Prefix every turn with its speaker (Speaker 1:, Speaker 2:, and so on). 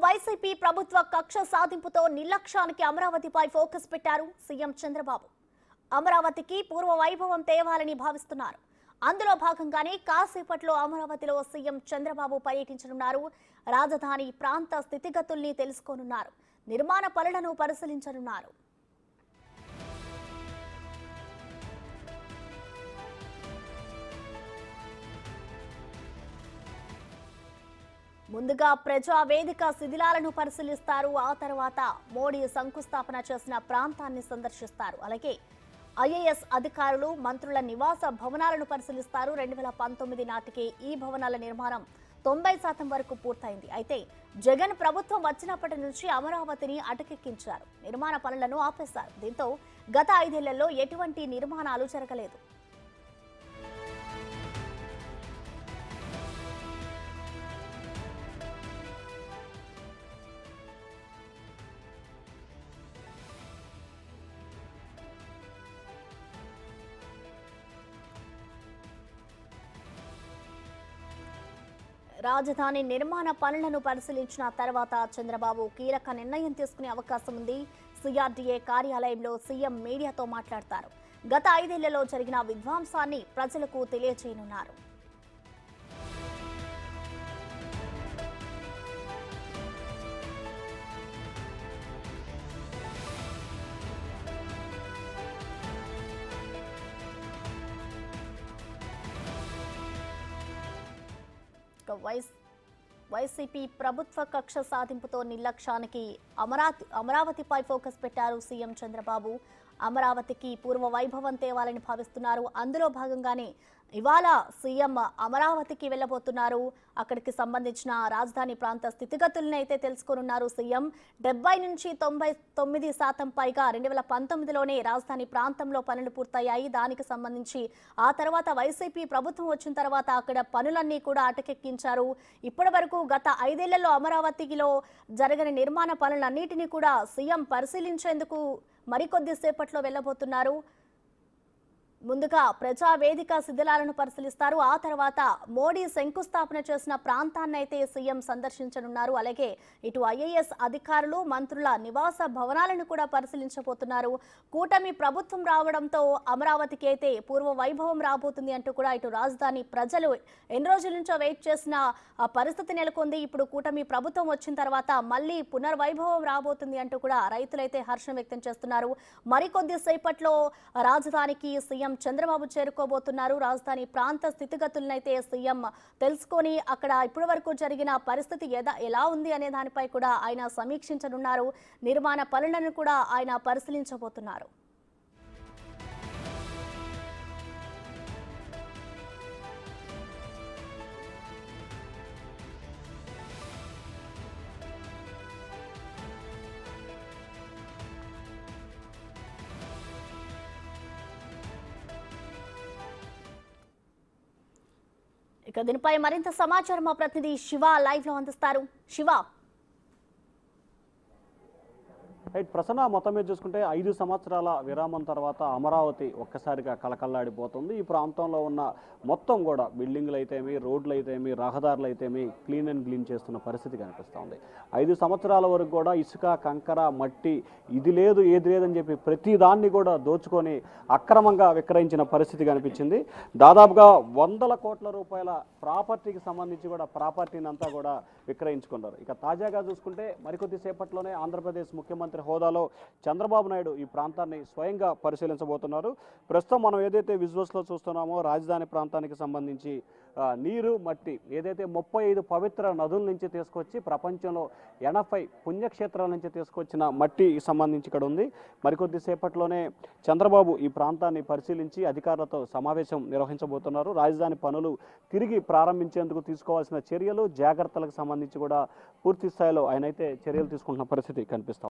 Speaker 1: YCP ప్రభుత్వ కక్ష సాధింపుతో నిర్లక్ష్యానికి అమరావతిపై ఫోకస్ పెట్టారు సీఎం చంద్రబాబు. అమరావతికి పూర్వ వైభవం తేవాలని భావిస్తున్నారు. అందులో భాగంగానే కాసేపట్లో అమరావతిలో సీఎం చంద్రబాబు పర్యటించనున్నారు. రాజధాని ప్రాంత స్థితిగతుల్ని తెలుసుకోనున్నారు. నిర్మాణ పనులను పరిశీలించనున్నారు. ముందుగా ప్రజావేదిక శిథిలాలను పరిశీలిస్తారు. ఆ తర్వాత మోడీ శంకుస్థాపన చేసిన ప్రాంతాన్ని సందర్శిస్తారు. అలాగే ఐఏఎస్ అధికారులు, మంత్రుల నివాస భవనాలను పరిశీలిస్తారు. 2019 నాటికి ఈ భవనాల నిర్మాణం 90% వరకు పూర్తయింది. అయితే జగన్ ప్రభుత్వం వచ్చినప్పటి నుంచి అమరావతిని అటకెక్కించారు. నిర్మాణ పనులను ఆపేశారు. దీంతో గత 5 ఏళ్లలో ఎటువంటి నిర్మాణాలు జరగలేదు. రాజధాని నిర్మాణ పనులను పరిశీలించిన తర్వాత చంద్రబాబు కీలక నిర్ణయం తీసుకునే అవకాశం ఉంది. సిఆర్డీఏ కార్యాలయంలో సీఎం మీడియాతో మాట్లాడతారు. గత 5 ఏళ్లలో జరిగిన విధ్వంసాన్ని ప్రజలకు తెలియజేయనున్నారు. వైసీపీ ప్రభుత్వ కక్ష సాధింపుతో నిర్లక్ష్యానికి అమరావతిపై ఫోకస్ పెట్టారు సీఎం చంద్రబాబు. అమరావతికి పూర్వ వైభవం తేవాలని భావిస్తున్నారు. అందులో భాగంగానే ఇవాళ సీఎం అమరావతికి వెళ్లబోతున్నారు. అక్కడికి సంబంధించిన రాజధాని ప్రాంత స్థితిగతులను అయితే తెలుసుకోనున్నారు. సీఎం 70 నుంచి 99% పైగా 2019లోనే రాజధాని ప్రాంతంలో పనులు పూర్తయ్యాయి. దానికి సంబంధించి ఆ తర్వాత వైసీపీ ప్రభుత్వం వచ్చిన తర్వాత అక్కడ పనులన్నీ కూడా అటకెక్కించారు. ఇప్పటి వరకు గత 5 ఏళ్లలో అమరావతిలో జరగని నిర్మాణ పనులన్నిటినీ కూడా సీఎం పరిశీలించేందుకు మరికొద్ది సేపట్లో వెళ్లబోతున్నారు. ముందుగా ప్రజావేదిక శిథిలాలను పరిశీలిస్తారు. ఆ తర్వాత మోడీ శంకుస్థాపన చేసిన ప్రాంతాన్ని అయితే సీఎం సందర్శించనున్నారు. అలాగే ఇటు ఐఏఎస్ అధికారులు, మంత్రుల నివాస భవనాలను కూడా పరిశీలించబోతున్నారు. కూటమి ప్రభుత్వం రావడంతో అమరావతికి అయితే పూర్వ వైభవం రాబోతుంది అంటూ కూడా ఇటు రాజధాని ప్రజలు ఎన్ని రోజుల నుంచో వెయిట్ చేసిన పరిస్థితి నెలకొంది. ఇప్పుడు కూటమి ప్రభుత్వం వచ్చిన తర్వాత మళ్ళీ పునర్వైభవం రాబోతుంది అంటూ కూడా రైతులైతే హర్షం వ్యక్తం చేస్తున్నారు. మరికొద్ది సేపట్లో రాజధానికి సీఎం చంద్రబాబు చేరుకోబోతున్నారు. రాజధాని ప్రాంత స్థితిగతులనైతే సీఎం తెలుసుకొని అక్కడ ఇప్పటి వరకు జరిగిన పరిస్థితి ఎలా ఉంది అనే దానిపై కూడా ఆయన సమీక్షించనున్నారు. నిర్మాణ పనులను కూడా ఆయన పరిశీలించబోతున్నారు. ఇక దీనిపై మరింత సమాచారం మా ప్రతినిధి శివ లైవ్ లో అందిస్తారు. శివ,
Speaker 2: ప్రసన్న, మొత్తం మీద చూసుకుంటే 5 సంవత్సరాల విరామం తర్వాత అమరావతి ఒక్కసారిగా కలకల్లాడిపోతుంది. ఈ ప్రాంతంలో ఉన్న మొత్తం కూడా బిల్డింగ్లు అయితేమి, రోడ్లు అయితేమి, రహదారులు అయితేమి క్లీన్ అండ్ క్లీన్ చేస్తున్న పరిస్థితి కనిపిస్తోంది. 5 సంవత్సరాల వరకు కూడా ఇసుక, కంకర, మట్టి ఇది లేదు ఏది లేదని చెప్పి ప్రతి దాన్ని కూడా దోచుకొని అక్రమంగా విక్రయించిన పరిస్థితి కనిపించింది. దాదాపుగా 100 కోట్ల రూపాయల ప్రాపర్టీకి సంబంధించి కూడా ప్రాపర్టీని అంతా కూడా విక్రయించుకున్నారు. ఇక తాజాగా చూసుకుంటే మరికొద్ది సేపట్లోనే ఆంధ్రప్రదేశ్ ముఖ్యమంత్రి హోదాలో చంద్రబాబు నాయుడు ఈ ప్రాంతాన్ని స్వయంగా పరిశీలించబోతున్నారు. ప్రస్తుతం మనం ఏదైతే విజువల్స్లో చూస్తున్నామో రాజధాని ప్రాంతానికి సంబంధించి నీరు, మట్టి ఏదైతే 35 పవిత్ర నదుల నుంచి తీసుకొచ్చి ప్రపంచంలో 80 పుణ్యక్షేత్రాల నుంచి తీసుకొచ్చిన మట్టి సంబంధించి ఇక్కడ ఉంది. మరికొద్ది సేపట్లోనే చంద్రబాబు ఈ ప్రాంతాన్ని పరిశీలించి అధికారులతో సమావేశం నిర్వహించబోతున్నారు. రాజధాని పనులు తిరిగి ప్రారంభించేందుకు తీసుకోవాల్సిన చర్యలు, జాగ్రత్తలకు సంబంధించి కూడా పూర్తి స్థాయిలో ఆయనైతే చర్యలు తీసుకుంటున్న పరిస్థితి కనిపిస్తుంది.